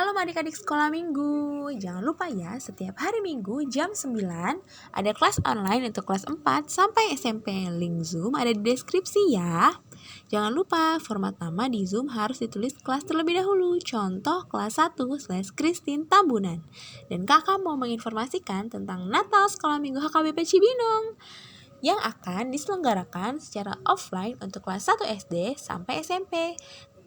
Shalom adik-adik sekolah minggu. Jangan lupa ya, setiap hari minggu jam 9 ada kelas online untuk kelas 4 sampai SMP. Link Zoom ada di deskripsi ya. Jangan lupa format nama di Zoom harus ditulis kelas terlebih dahulu. Contoh kelas 1/Christine Tambunan. Dan kakak mau menginformasikan tentang Natal Sekolah Minggu HKBP Cibinong yang akan diselenggarakan secara offline untuk kelas 1 SD sampai SMP.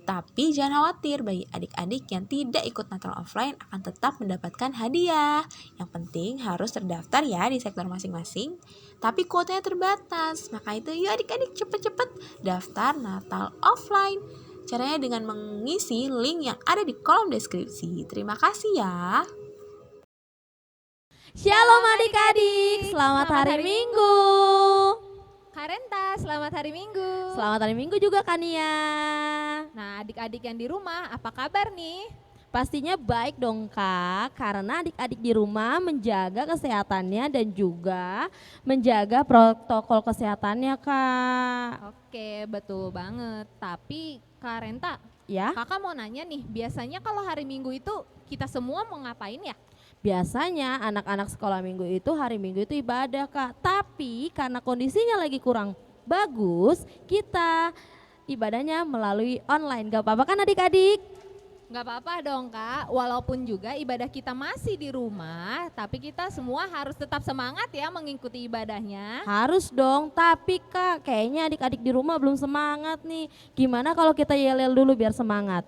Tapi jangan khawatir, bagi adik-adik yang tidak ikut Natal offline akan tetap mendapatkan hadiah. Yang penting harus terdaftar ya di sektor masing-masing. Tapi kuotanya terbatas, maka itu yuk adik-adik cepet-cepet daftar Natal offline. Caranya dengan mengisi link yang ada di kolom deskripsi. Terima kasih ya. Shalom adik-adik, selamat hari Minggu. Karenta, selamat hari Minggu. Selamat hari Minggu juga Kania. Nah, adik-adik yang di rumah, apa kabar nih? Pastinya baik dong Kak, karena adik-adik di rumah menjaga kesehatannya dan juga menjaga protokol kesehatannya Kak. Oke, betul banget. Tapi Karenta, Ya, kakak mau nanya nih, biasanya kalau hari Minggu itu kita semua mau ngapain ya? biasanya anak-anak sekolah minggu itu hari Minggu itu ibadah Kak. Tapi karena kondisinya lagi kurang bagus, kita ibadahnya melalui online. Gak apa-apa kan adik-adik? Gak apa-apa dong Kak, walaupun juga ibadah kita masih di rumah, tapi kita semua harus tetap semangat ya mengikuti ibadahnya. Harus dong, tapi Kak kayaknya adik-adik di rumah belum semangat nih. Gimana kalau kita yel-yel dulu biar semangat?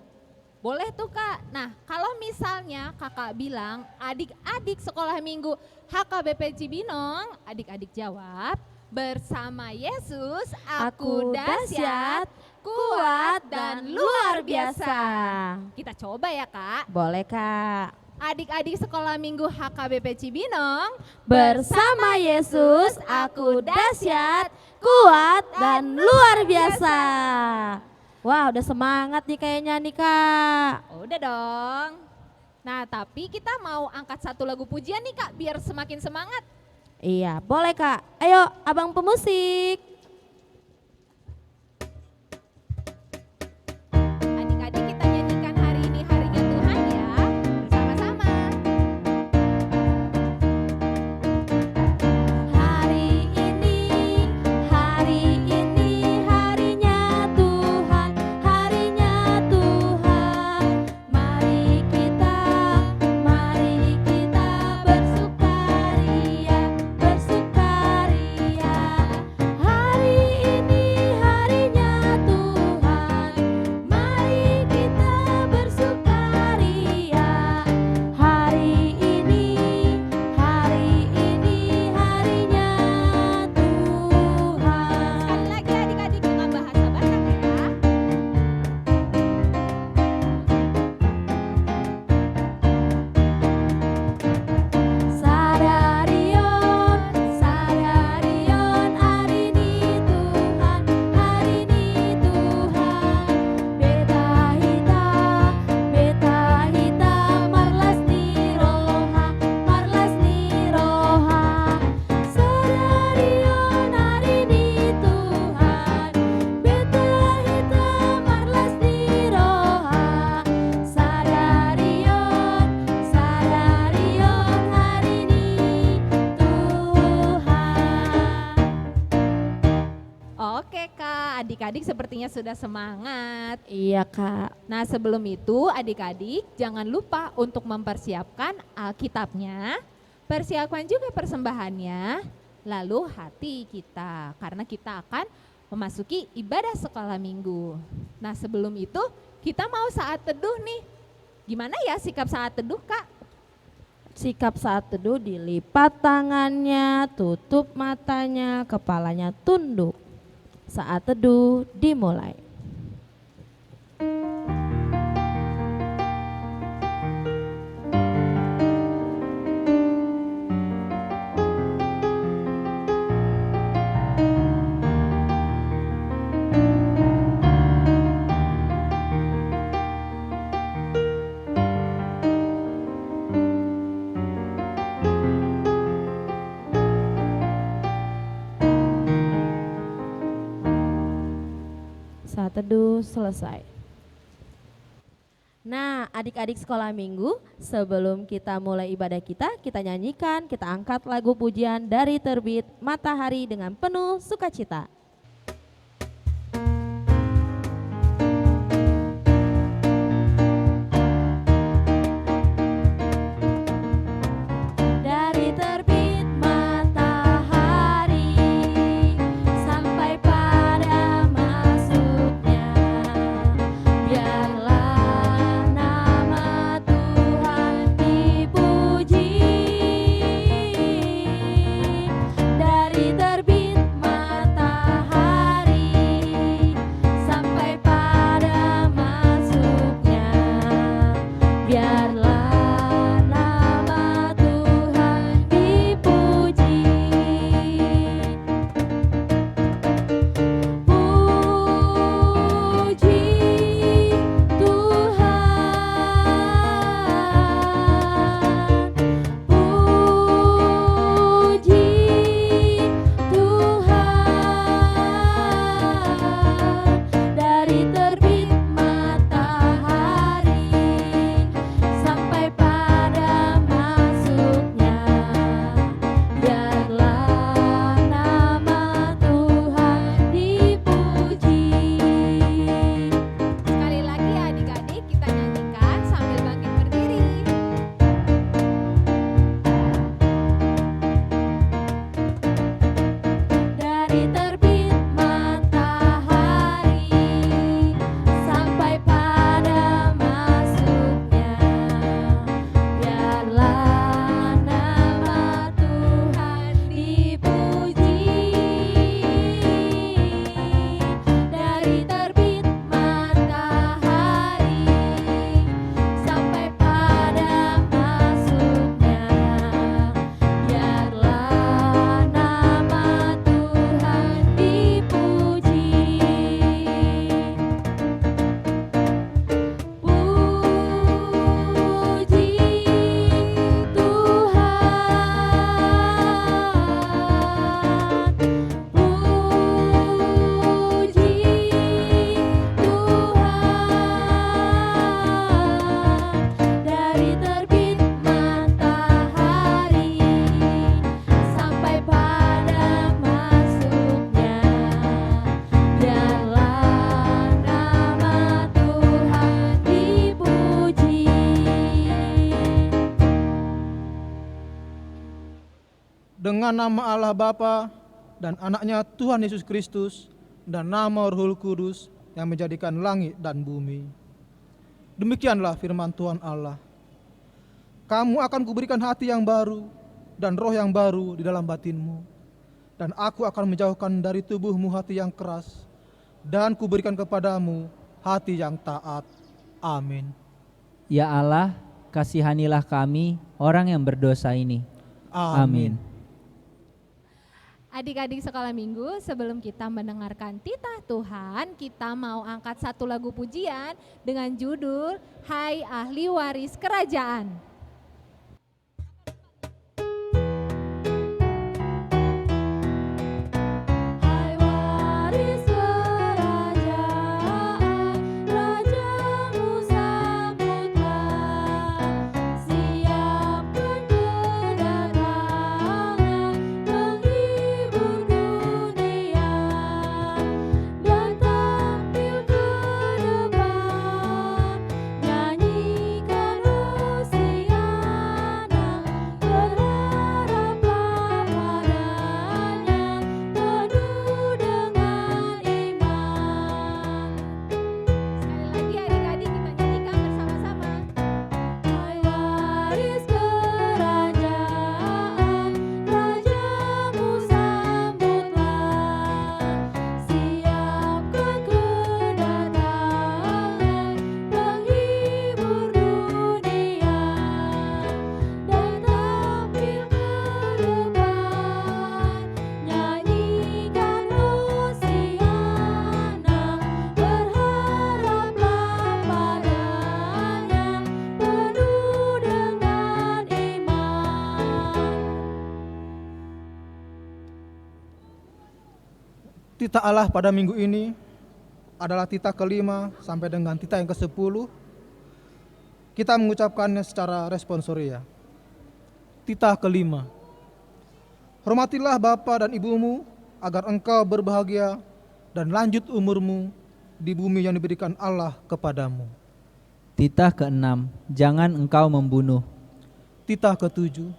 Boleh tuh Kak. Nah, kalau misalnya kakak bilang adik-adik sekolah minggu HKBP Cibinong, adik-adik jawab, bersama Yesus aku dahsyat, kuat dan luar biasa. Kita coba ya Kak. Boleh Kak. Adik-adik sekolah minggu HKBP Cibinong, Bersama Yesus aku dahsyat, kuat dan luar biasa. Wah udah semangat nih kayaknya nih Kak. udah dong. Nah, tapi kita mau angkat satu lagu pujian nih Kak, biar semakin semangat. Iya boleh Kak, ayo abang pemusik. Adik-adik kita nyanyikan hari ini harinya Tuhan ya, bersama-sama. Hari ini harinya Tuhan, mari kita bersukaria. Hari ini harinya Tuhan, mari kita bersukaria. Hari ini harinya Tuhan. Sekali lagi adik-adik dengan bahasa Batak ya. Sadarion, hari ini Tuhan, beta hita, marlas ni roha. Sadarion hari ini Tuhan, beta hita, marlas ni roha. Sadarion hari ini Tuhan. Oke Kak, adik-adik sepertinya sudah semangat. Iya Kak. Nah, sebelum itu adik-adik jangan lupa untuk mempersiapkan Alkitabnya, persiapkan juga persembahannya, lalu hati kita, karena kita akan memasuki ibadah sekolah minggu. Nah, sebelum itu kita mau saat teduh nih. Gimana ya sikap saat teduh Kak? Sikap saat teduh, dilipat tangannya, tutup matanya, kepalanya tunduk. Saat teduh dimulai. Saat teduh selesai. Nah, adik-adik sekolah minggu, sebelum kita mulai ibadah kita nyanyikan, kita angkat lagu pujian dari terbit matahari dengan penuh sukacita. Dari terbit matahari sampai pada masuknya, biarlah nama Tuhan dipuji. Dari terbit matahari sampai pada masuknya, biarlah nama Tuhan dipuji. Puji Tuhan, puji Tuhan. Dari terbit matahari sampai pada masuknya, biarlah nama Tuhan dipuji. Sekali lagi adik-adik kita nyanyikan sambil bangkit berdiri. Dari terbit matahari sampai pada masuknya, biarlah nama Tuhan dipuji. Dari terbit matahari sampai pada masuknya, biarlah nama Tuhan dipuji. Puji Tuhan, puji Tuhan. Dari terbit matahari sampai pada masuknya, biarlah nama Tuhan dipuji. Dengan nama Allah Bapa dan anaknya Tuhan Yesus Kristus dan nama Roh Kudus yang menjadikan langit dan bumi. Demikianlah firman Tuhan Allah. Kamu akan kuberikan hati yang baru dan roh yang baru di dalam batinmu. Dan aku akan menjauhkan dari tubuhmu hati yang keras dan kuberikan kepadamu hati yang taat. Amin. Ya Allah, kasihanilah kami orang yang berdosa ini. Amin. Adik-adik sekolah minggu, sebelum kita mendengarkan titah Tuhan, kita mau angkat satu lagu pujian dengan judul Hai Ahli Waris Kerajaan. Hai waris kerajaan, rajamu sambutlah, siapkan kedatangan penghibur dunia, dan tampil ke depan, nyanyikan Hosiana, berharaplah padanya, penuh dengan iman. Sekali lagi adik-adik kita nyanyikan bersama-sama. Hai waris kerajaan, rajamu sambutlah, siapkan kedatangan penghibur dunia, dan tampil ke depan, nyanyikan Hosiana, berharaplah padanya, penuh dengan iman. Titah Allah pada minggu ini adalah titah kelima sampai dengan titah yang ke-10 Kita mengucapkannya secara responsoria. Titah kelima. Hormatilah bapa dan ibumu agar engkau berbahagia dan lanjut umurmu di bumi yang diberikan Allah kepadamu. Titah keenam, jangan engkau membunuh. Titah ketujuh.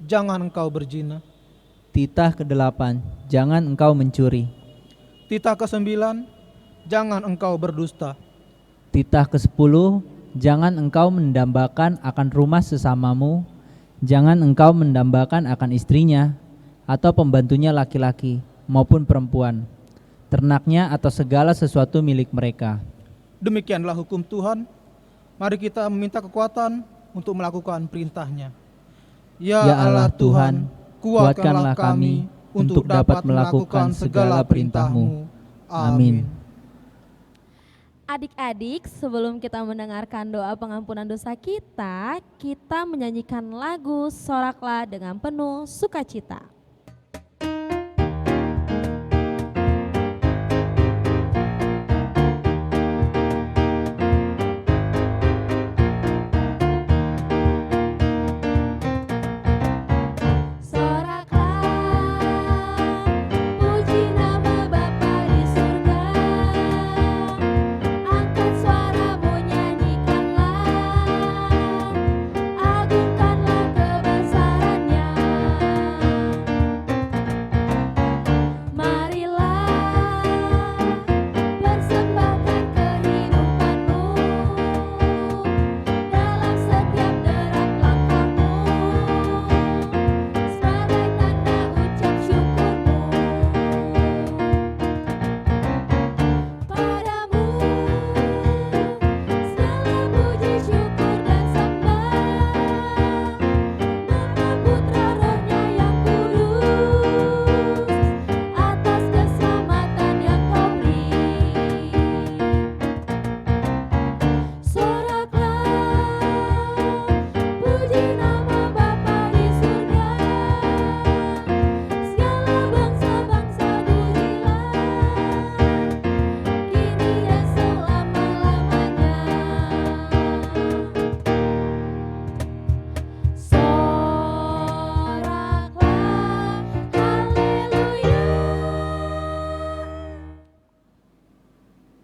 Jangan engkau berzina. Titah kedelapan, jangan engkau mencuri. Titah kesembilan. Jangan engkau berdusta. Titah ke-10, jangan engkau mendambakan akan rumah sesamamu, jangan engkau mendambakan akan istrinya, atau pembantunya laki-laki maupun perempuan, ternaknya atau segala sesuatu milik mereka. Demikianlah hukum Tuhan. Mari kita meminta kekuatan untuk melakukan perintahnya. Ya Allah Tuhan, kuatkanlah kami untuk dapat melakukan segala perintah-Mu. Amin. Adik-adik, sebelum kita mendengarkan doa pengampunan dosa kita menyanyikan lagu Soraklah dengan penuh sukacita.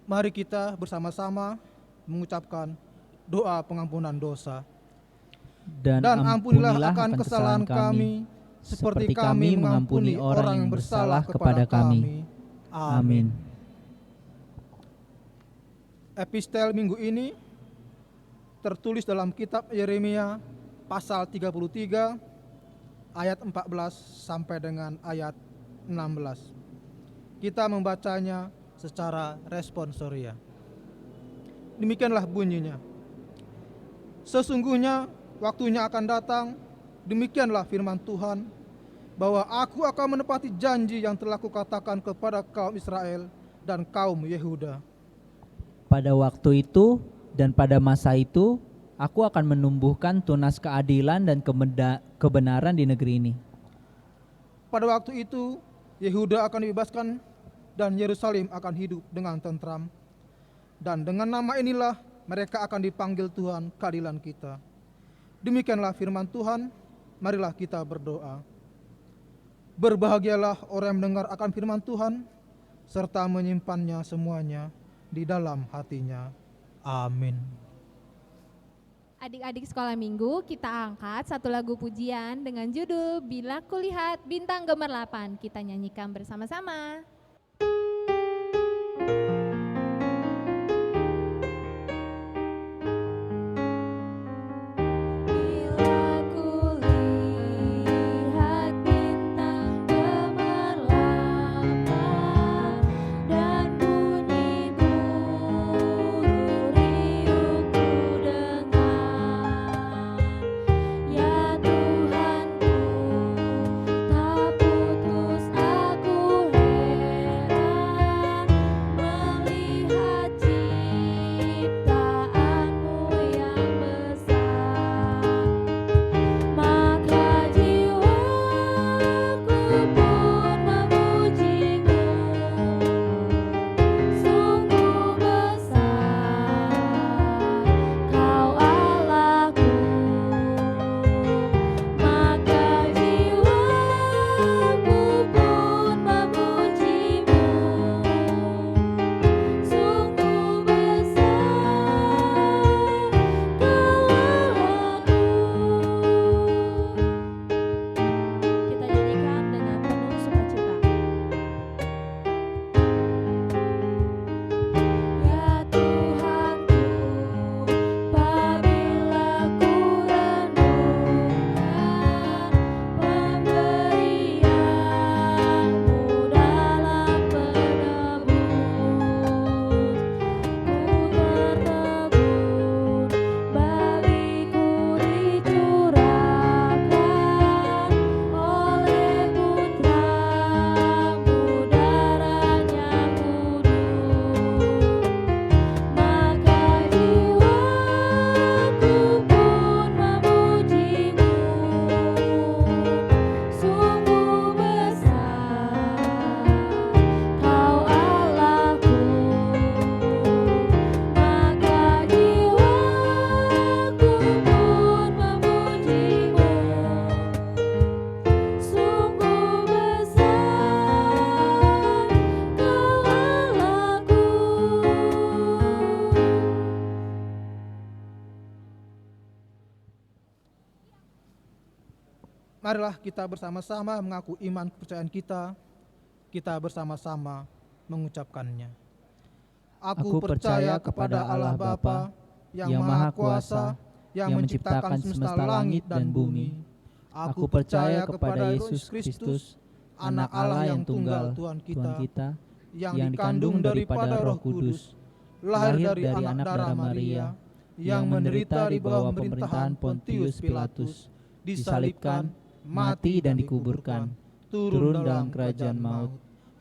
Mari kita bersama-sama mengucapkan doa pengampunan dosa. Dan ampunilah akan kesalahan kami, seperti kami mengampuni orang yang bersalah kepada kami. Amin. Epistel minggu ini tertulis dalam kitab Yeremia pasal 33 ayat 14 sampai dengan ayat 16. Kita membacanya secara responsoria. Demikianlah bunyinya. Sesungguhnya waktunya akan datang, demikianlah firman Tuhan, bahwa aku akan menepati janji yang telah kukatakan kepada kaum Israel dan kaum Yehuda. Pada waktu itu dan pada masa itu, aku akan menumbuhkan tunas keadilan dan kebenaran di negeri ini. Pada waktu itu, Yehuda akan dibebaskan dan Yerusalem akan hidup dengan tentram. Dan dengan nama inilah mereka akan dipanggil Tuhan keadilan kita. Demikianlah firman Tuhan, marilah kita berdoa. Berbahagialah orang yang mendengar akan firman Tuhan, serta menyimpannya semuanya di dalam hatinya. Amin. Adik-adik sekolah minggu, kita angkat satu lagu pujian dengan judul Bila Kulihat Bintang Gemerlapan. Kita nyanyikan bersama-sama. Ya Tuhanku, tak putus aku Marilah kita bersama-sama mengaku iman kepercayaan kita. Kita bersama-sama mengucapkannya. Aku percaya kepada Allah Bapa yang Maha Kuasa, yang menciptakan semesta langit dan bumi. Aku percaya kepada Yesus Kristus, Anak Allah yang tunggal, Tuhan kita, yang dikandung daripada Roh Kudus, lahir dari anak darah Maria, yang menderita di bawah pemerintahan Pontius Pilatus, disalibkan, mati dan dikuburkan, turun dalam kerajaan maut.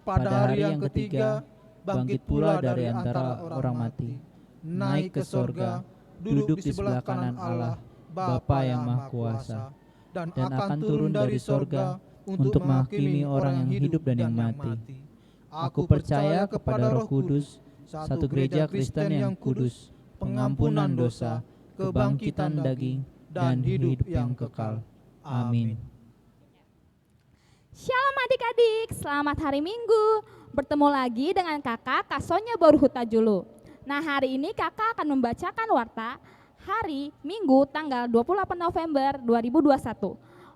Pada hari yang ketiga, bangkit pula dari antara orang mati, naik ke sorga, duduk di sebelah kanan Allah, Bapa yang Maha Kuasa, dan akan turun dari sorga untuk menghakimi orang yang hidup dan yang mati. Aku percaya kepada Roh Kudus, satu gereja Kristen yang kudus, pengampunan dosa, kebangkitan daging, dan hidup yang kekal. Amin. Shalom adik-adik, selamat hari Minggu. Bertemu lagi dengan kakak Kasonya Borhuta Julu. Nah, hari ini kakak akan membacakan warta hari Minggu tanggal 28 November 2021.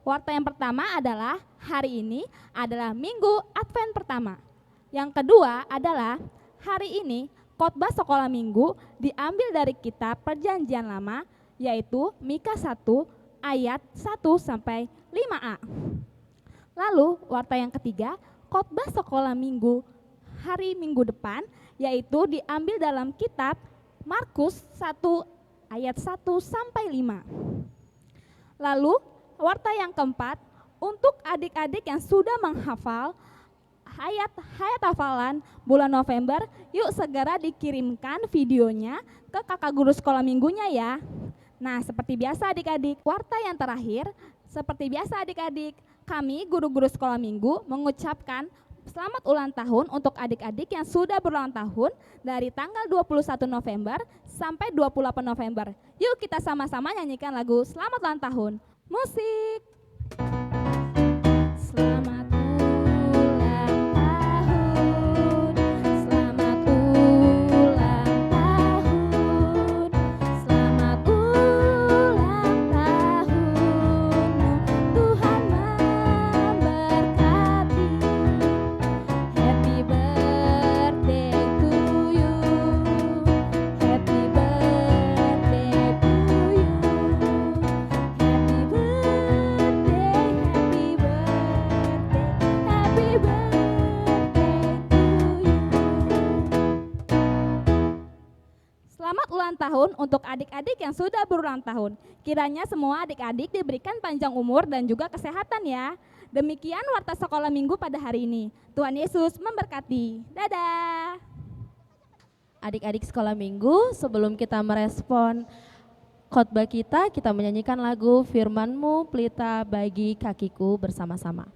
Warta yang pertama adalah hari ini adalah Minggu Advent pertama. Yang kedua adalah hari ini khotbah sekolah minggu diambil dari kitab Perjanjian Lama, yaitu Mika 1 ayat 1 sampai 5a. Lalu warta yang ketiga, khotbah sekolah minggu hari Minggu depan, yaitu diambil dalam kitab Markus 1 ayat 1 sampai 5. Lalu warta yang keempat, untuk adik-adik yang sudah menghafal ayat hafalan bulan November, yuk segera dikirimkan videonya ke kakak guru sekolah minggunya ya. Nah, seperti biasa adik-adik, warta yang terakhir, seperti biasa adik-adik, kami guru-guru sekolah minggu mengucapkan selamat ulang tahun untuk adik-adik yang sudah berulang tahun dari tanggal 21 November sampai 28 November. Yuk kita sama-sama nyanyikan lagu Selamat Ulang Tahun. Musik. Selamat ulang tahun, selamat ulang tahun, selamat ulang tahunmu, Tuhan memberkati. Happy birthday to you, happy birthday to you, happy birthday, happy birthday to you. Selamat ulang tahun untuk adik-adik yang sudah berulang tahun. Kiranya semua adik-adik diberikan panjang umur dan juga kesehatan ya. Demikian warta sekolah minggu pada hari ini. Tuhan Yesus memberkati. Dadah. Adik-adik sekolah minggu, sebelum kita merespon khotbah kita menyanyikan lagu Firman-Mu Pelita Bagi Kakiku bersama-sama.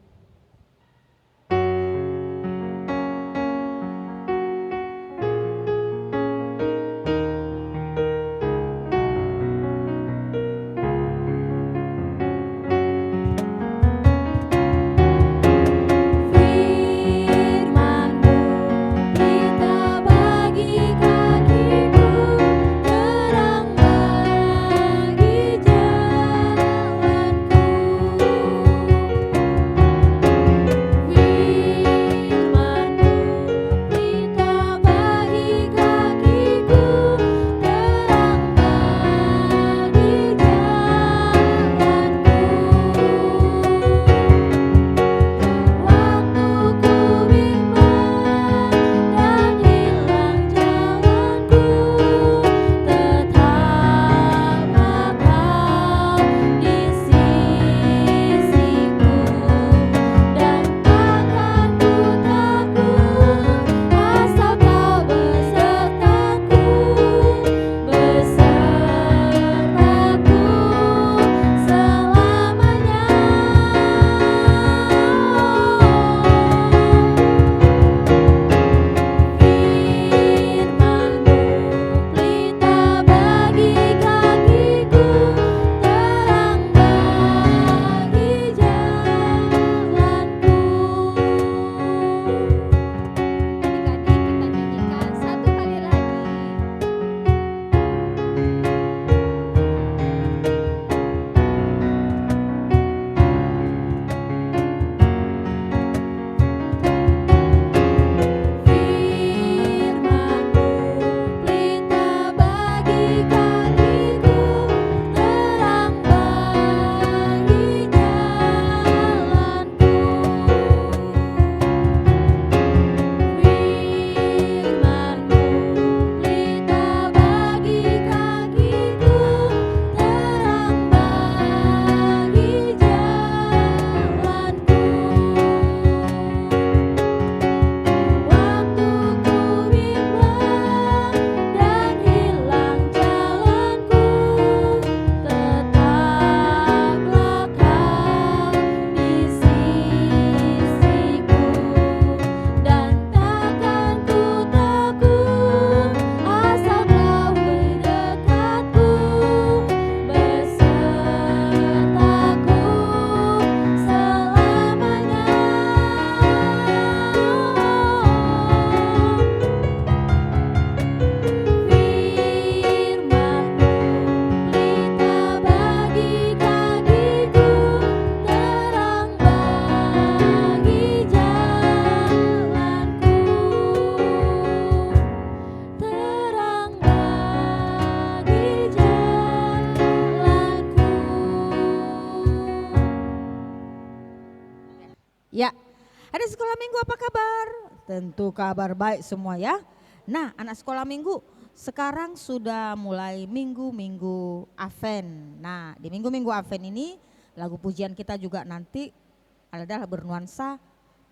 Firman-Mu pelita bagi kakiku, terang bagi jalanku. Ya, ada sekolah minggu apa kabar? Tentu kabar baik semua ya. Nah, anak sekolah minggu, sekarang sudah mulai minggu-minggu Advent. Nah, di minggu-minggu Advent ini lagu pujian kita juga nanti adalah bernuansa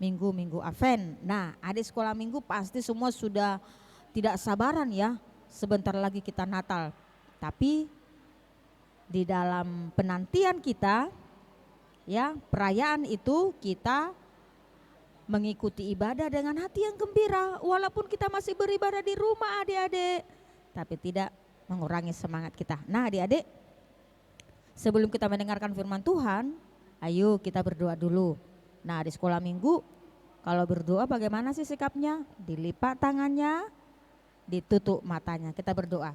minggu-minggu Advent. Nah, adik sekolah minggu pasti semua sudah tidak sabaran ya, sebentar lagi kita Natal. Tapi di dalam penantian kita ya, perayaan itu kita mengikuti ibadah dengan hati yang gembira, walaupun kita masih beribadah di rumah adik-adik, tapi tidak mengurangi semangat kita. Nah adik-adik, sebelum kita mendengarkan firman Tuhan, ayo kita berdoa dulu. Nah di sekolah minggu, kalau berdoa bagaimana sih sikapnya? Dilipat tangannya, ditutup matanya, kita berdoa.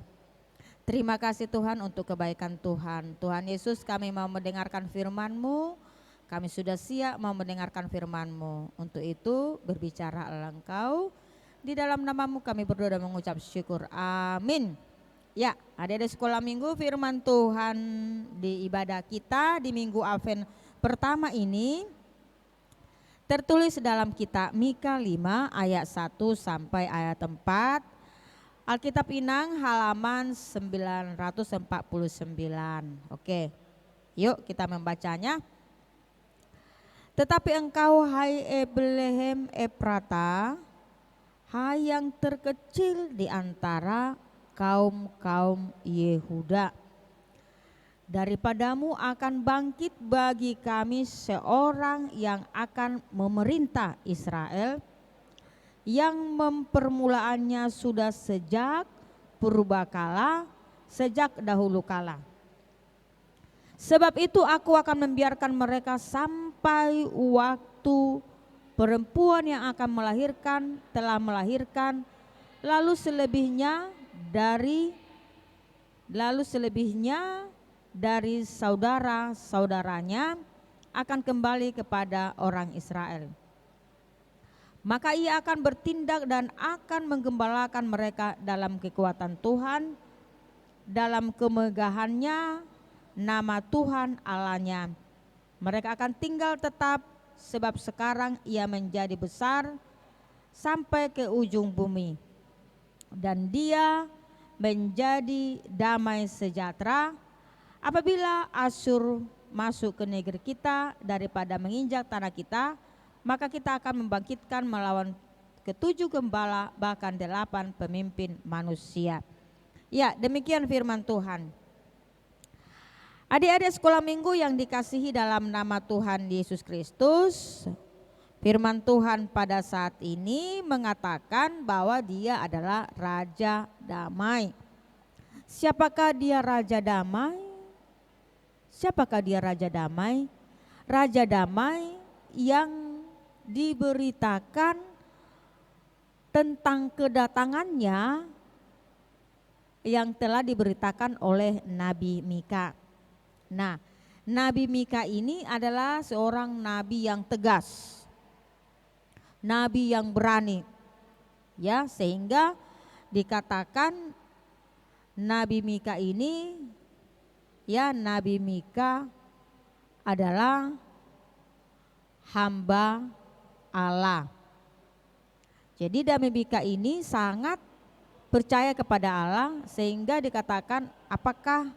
Terima kasih Tuhan untuk kebaikan Tuhan. Tuhan Yesus, kami mau mendengarkan firman-Mu. Kami sudah siap mau mendengarkan firman-Mu. Untuk itu berbicara Engkau. Di dalam nama-Mu kami berdoa dan mengucap syukur. Amin. Ya, adik-adik sekolah minggu, firman Tuhan di ibadah kita di minggu Advent pertama ini tertulis dalam kitab Mika 5 ayat 1 sampai ayat 4. Alkitab Inang halaman 949. Oke, yuk kita membacanya. Tetapi engkau hai Bethlehem Efrata, hai yang terkecil di antara kaum-kaum Yehuda, daripadamu akan bangkit bagi kami seorang yang akan memerintah Israel, yang mempermulaannya sudah sejak purbakala, sejak dahulu kala. Sebab itu aku akan membiarkan mereka sampai waktu perempuan yang akan melahirkan telah melahirkan, lalu selebihnya dari saudara-saudaranya akan kembali kepada orang Israel. Maka ia akan bertindak dan akan menggembalakan mereka dalam kekuatan Tuhan, dalam kemegahannya nama Tuhan Allahnya. Mereka akan tinggal tetap, sebab sekarang ia menjadi besar sampai ke ujung bumi. Dan dia menjadi damai sejahtera apabila Asyur masuk ke negeri kita daripada menginjak tanah kita. Maka kita akan membangkitkan melawan ke-7 gembala, bahkan 8 pemimpin manusia. Ya, demikian firman Tuhan. Adik-adik sekolah minggu yang dikasihi dalam nama Tuhan Yesus Kristus, firman Tuhan pada saat ini mengatakan bahwa dia adalah Raja Damai. Siapakah dia Raja Damai? Siapakah dia Raja Damai? Raja Damai yang diberitakan tentang kedatangannya yang telah diberitakan oleh Nabi Mika. Nah, Nabi Mika ini adalah seorang nabi yang tegas, nabi yang berani, ya, sehingga dikatakan Nabi Mika ini, ya, Nabi Mika adalah hamba Allah. Jadi Nabi Mika ini sangat percaya kepada Allah, sehingga dikatakan apakah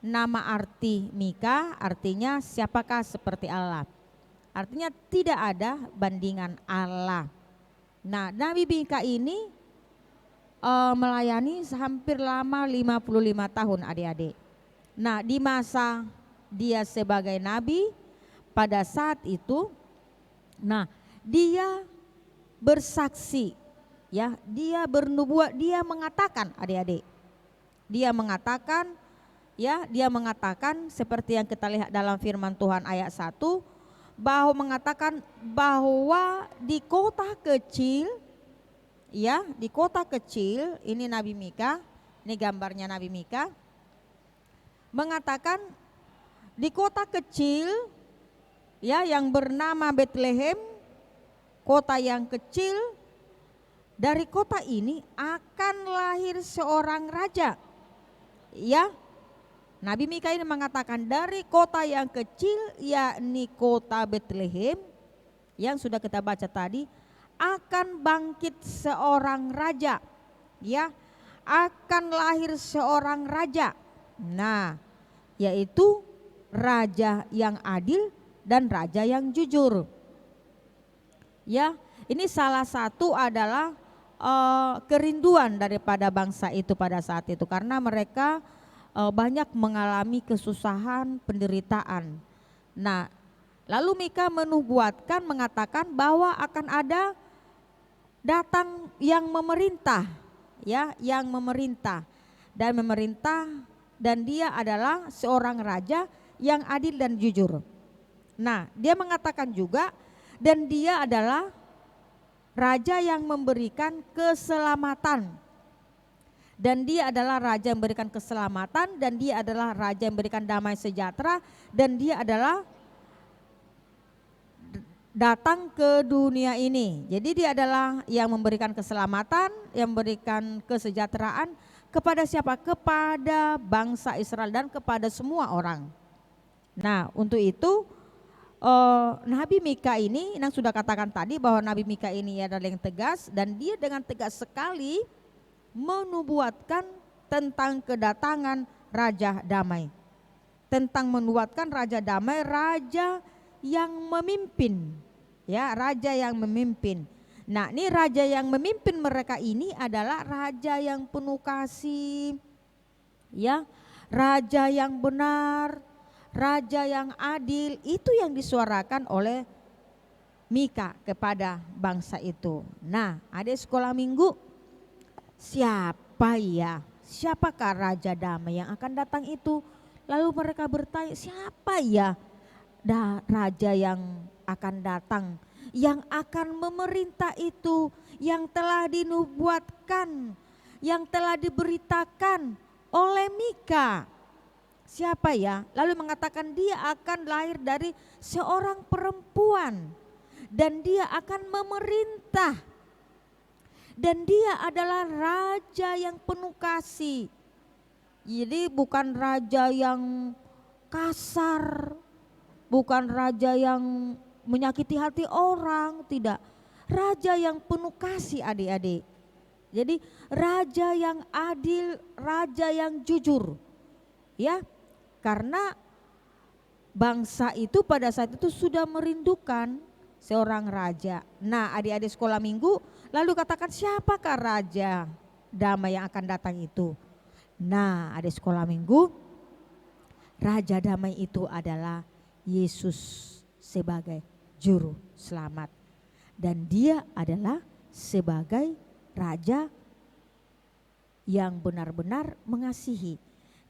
nama arti Mika artinya siapakah seperti Allah. Artinya tidak ada bandingan Allah. Nah, Nabi Mika ini melayani hampir lama 55 tahun adik-adik. Nah, di masa dia sebagai nabi pada saat itu, nah dia bersaksi, ya, dia bernubuat, dia mengatakan adik-adik, dia mengatakan, ya, dia mengatakan seperti yang kita lihat dalam firman Tuhan ayat 1, bahwa mengatakan bahwa di kota kecil, ya, di kota kecil, ini Nabi Mika, ini gambarnya Nabi Mika, mengatakan di kota kecil, ya, yang bernama Bethlehem, kota yang kecil, dari kota ini akan lahir seorang raja. Ya, Nabi Mika ini mengatakan dari kota yang kecil, yakni kota Bethlehem, yang sudah kita baca tadi, akan bangkit seorang raja, ya, akan lahir seorang raja. Nah, yaitu raja yang adil dan raja yang jujur. Ya, ini salah satu adalah kerinduan daripada bangsa itu pada saat itu, karena mereka banyak mengalami kesusahan, penderitaan. Nah, lalu Mika menubuatkan, mengatakan bahwa akan ada datang yang memerintah, ya, yang memerintah dan dia adalah seorang raja yang adil dan jujur. Nah, dia mengatakan juga, dan dia adalah raja yang memberikan keselamatan. Dan dia adalah raja yang memberikan keselamatan, dan dia adalah raja yang memberikan damai sejahtera, dan dia adalah datang ke dunia ini. Jadi dia adalah yang memberikan keselamatan, yang memberikan kesejahteraan kepada siapa? Kepada bangsa Israel dan kepada semua orang. Nah, untuk itu Nabi Mika ini yang sudah katakan tadi bahwa Nabi Mika ini adalah yang tegas, dan dia dengan tegas sekali menubuatkan tentang kedatangan Raja Damai. Tentang menubuatkan Raja Damai, raja yang memimpin, ya, raja yang memimpin. Nah, ini raja yang memimpin mereka ini adalah raja yang penuh kasih, ya, raja yang benar, raja yang adil. Itu yang disuarakan oleh Mika kepada bangsa itu. Nah, adik sekolah minggu, siapa ya? Siapakah Raja Damai yang akan datang itu? Lalu mereka bertanya, siapa ya raja yang akan datang, yang akan memerintah itu, yang telah dinubuatkan, yang telah diberitakan oleh Mika? Siapa ya? Lalu mengatakan dia akan lahir dari seorang perempuan dan dia akan memerintah. Dan dia adalah raja yang penuh kasih. Jadi bukan raja yang kasar, bukan raja yang menyakiti hati orang, tidak. Raja yang penuh kasih, adik-adik. Jadi raja yang adil, raja yang jujur. Ya, karena bangsa itu pada saat itu sudah merindukan seorang raja. Nah, adik-adik sekolah minggu, lalu katakan siapakah Raja Damai yang akan datang itu? Nah, adik sekolah minggu, Raja Damai itu adalah Yesus sebagai juru selamat. Dan dia adalah sebagai raja yang benar-benar mengasihi.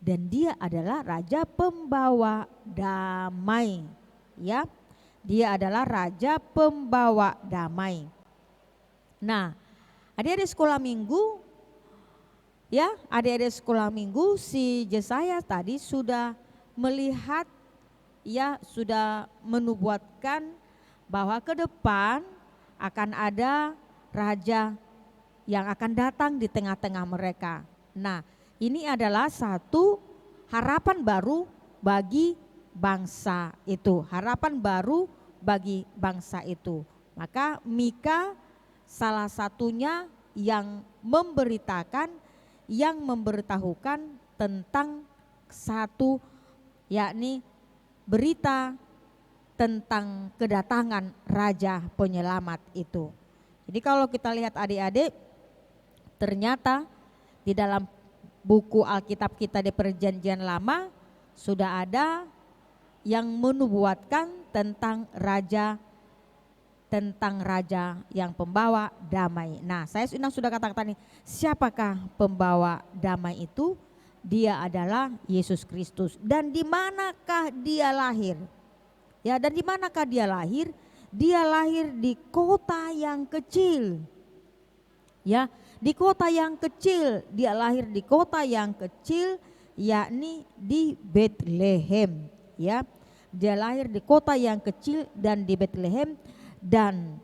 Dan dia adalah raja pembawa damai, ya. Dia adalah raja pembawa damai. Nah, adik-adik sekolah minggu, ya, adik-adik sekolah minggu, si Yesaya tadi sudah melihat, ya, sudah menubuatkan bahwa ke depan akan ada raja yang akan datang di tengah-tengah mereka. Nah, ini adalah satu harapan baru bagi bangsa itu, harapan baru bagi bangsa itu. Maka Mika salah satunya yang memberitakan, yang memberitahukan tentang satu, yakni berita tentang kedatangan Raja Penyelamat itu. Jadi kalau kita lihat adik-adik, ternyata di dalam buku Alkitab kita di Perjanjian Lama sudah ada yang menubuatkan tentang raja yang pembawa damai. Nah, saya sudah katakan nih, siapakah pembawa damai itu? Dia adalah Yesus Kristus. Dan di manakah dia lahir? Ya, dan di manakah dia lahir? Dia lahir di kota yang kecil. Ya, di kota yang kecil, dia lahir di kota yang kecil, yakni di Betlehem. Ya, dia lahir di kota yang kecil dan di Betlehem, dan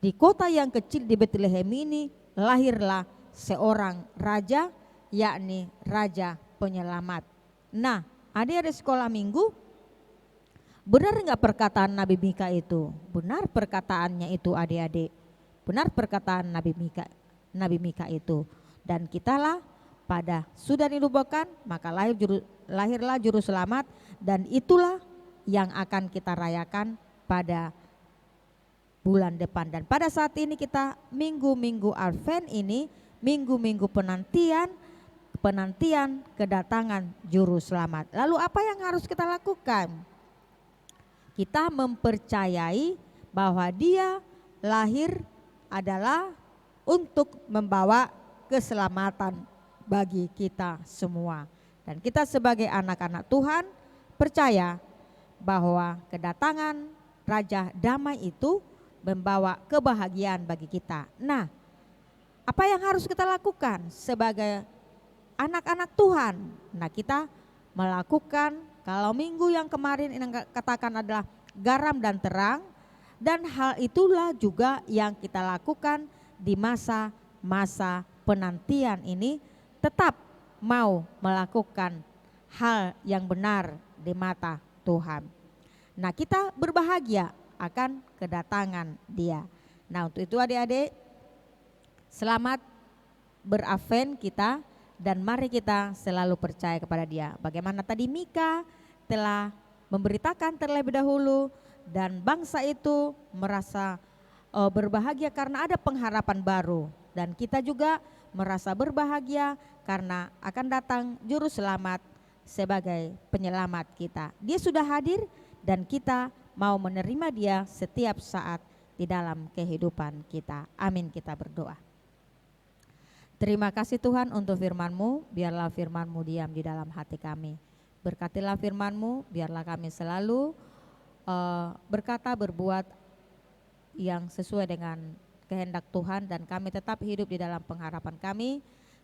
di kota yang kecil di Betlehem ini lahirlah seorang raja, yakni Raja Penyelamat. Nah, adik-adik sekolah minggu, Benar nggak perkataan Nabi Mika itu? Benar perkataannya itu adik-adik. Benar perkataan Nabi Mika itu. Dan kitalah pada sudah dinubuatkan maka lahirlah juru selamat, dan itulah yang akan kita rayakan pada bulan depan. Dan pada saat ini kita minggu-minggu Advent ini, minggu-minggu penantian kedatangan juru selamat. Lalu apa yang harus kita lakukan? Kita mempercayai bahwa dia lahir adalah untuk membawa keselamatan bagi kita semua. Dan kita sebagai anak-anak Tuhan percaya bahwa kedatangan Raja Damai itu membawa kebahagiaan bagi kita. Nah, apa yang harus kita lakukan sebagai anak-anak Tuhan? Nah, kita melakukan, kalau minggu yang kemarin yang katakan adalah garam dan terang, dan hal itulah juga yang kita lakukan di masa-masa penantian ini, tetap mau melakukan hal yang benar di mata Tuhan. Nah, kita berbahagia akan kedatangan Dia. Nah, untuk itu adik-adik, selamat beraven kita, dan mari kita selalu percaya kepada Dia. Bagaimana tadi Mika telah memberitakan terlebih dahulu, dan bangsa itu merasa berbahagia karena ada pengharapan baru, dan kita juga merasa berbahagia karena akan datang juru selamat sebagai penyelamat kita. Dia sudah hadir dan kita mau menerima Dia setiap saat di dalam kehidupan kita. Amin, kita berdoa. Terima kasih Tuhan untuk firman-Mu, biarlah firman-Mu diam di dalam hati kami. Berkatilah firman-Mu, biarlah kami selalu berkata, berbuat yang sesuai dengan kehendak Tuhan, dan kami tetap hidup di dalam pengharapan kami.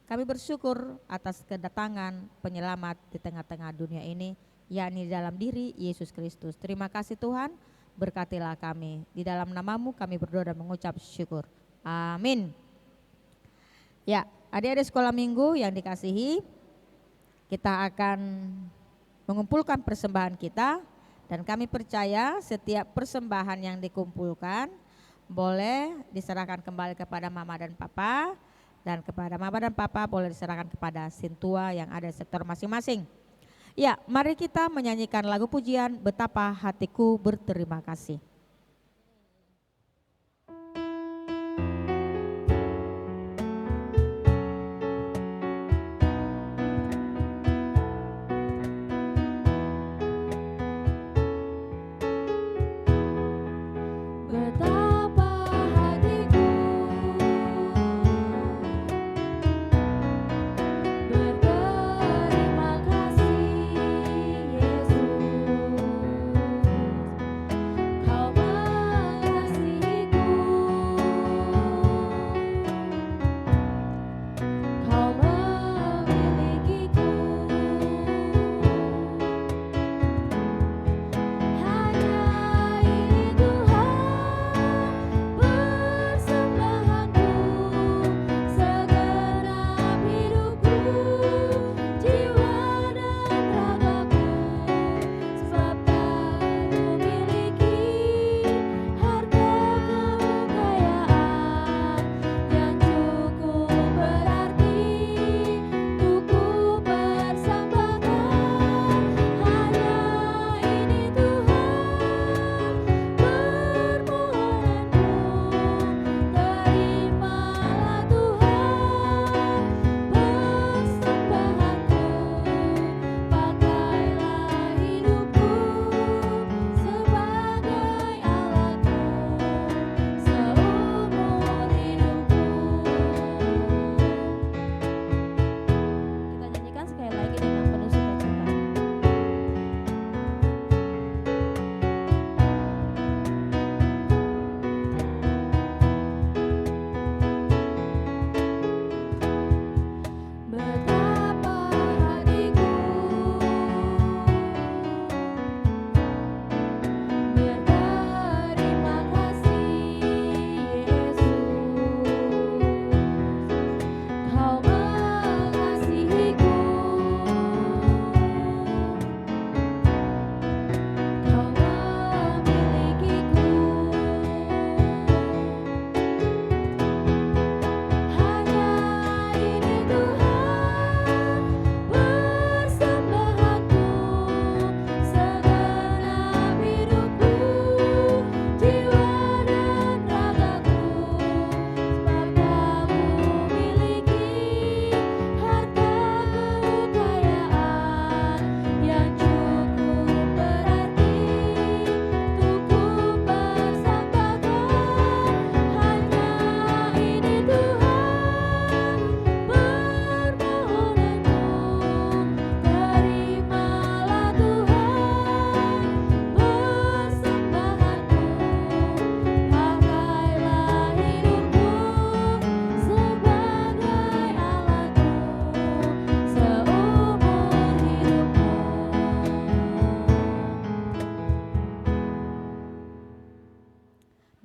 Kami bersyukur atas kedatangan penyelamat di tengah-tengah dunia ini, yakni di dalam diri Yesus Kristus. Terima kasih Tuhan, berkatilah kami. Di dalam nama-Mu kami berdoa dan mengucap syukur. Amin. Ya, adik-adik sekolah minggu yang dikasihi, kita akan mengumpulkan persembahan kita, dan kami percaya setiap persembahan yang dikumpulkan boleh diserahkan kembali kepada Mama dan Papa, dan kepada Mama dan Papa boleh diserahkan kepada Sintua yang ada di sektor masing-masing. Ya, mari kita menyanyikan lagu pujian Betapa Hatiku Berterima Kasih. Betapa hatiku berterima kasih Yesus, Kau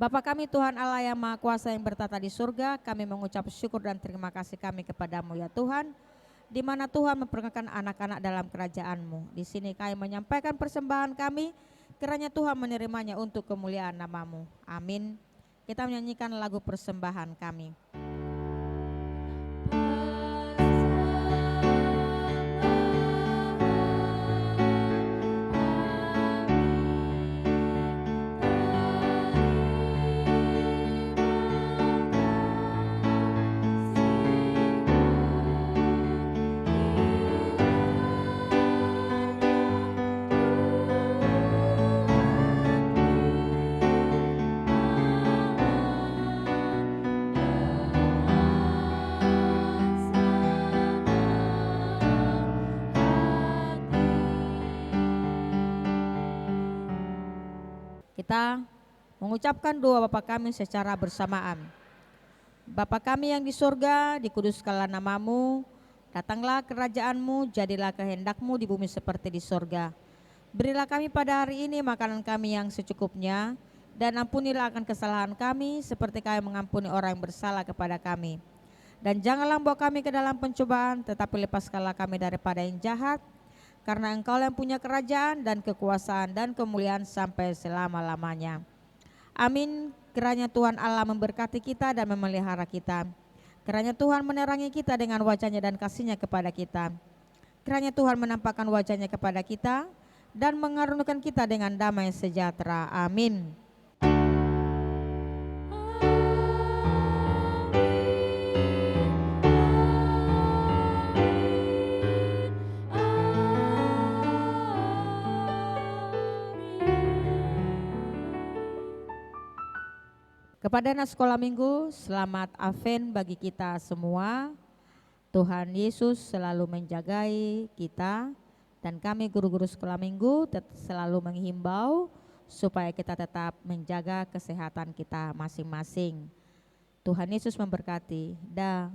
Bapa kami Tuhan Allah yang Maha Kuasa yang bertata di surga, kami mengucap syukur dan terima kasih kami kepadamu ya Tuhan, di mana Tuhan memperkenalkan anak-anak dalam kerajaan-Mu. Di sini kami menyampaikan persembahan kami, kiranya Tuhan menerimanya untuk kemuliaan nama-Mu. Amin. Kita menyanyikan lagu persembahan kami. Kita mengucapkan doa Bapa kami secara bersamaan. Bapa kami yang di surga, dikuduskanlah namamu, datanglah kerajaan-Mu, jadilah kehendak-Mu di bumi seperti di surga. Berilah kami pada hari ini makanan kami yang secukupnya, dan ampunilah akan kesalahan kami, seperti kami mengampuni orang yang bersalah kepada kami. Dan janganlah bawa kami ke dalam pencobaan, tetapi lepaskanlah kami daripada yang jahat, karena Engkau yang punya kerajaan dan kekuasaan dan kemuliaan sampai selama-lamanya. Amin. Kiranya Tuhan Allah memberkati kita dan memelihara kita. Kiranya Tuhan menerangi kita dengan wajah-Nya dan kasih-Nya kepada kita. Kiranya Tuhan menampakkan wajah-Nya kepada kita dan mengaruniakan kita dengan damai sejahtera. Amin. Kepada anak sekolah minggu, selamat Advent bagi kita semua. Tuhan Yesus selalu menjagai kita, dan kami guru-guru sekolah minggu selalu menghimbau supaya kita tetap menjaga kesehatan kita masing-masing. Tuhan Yesus memberkati. Dah.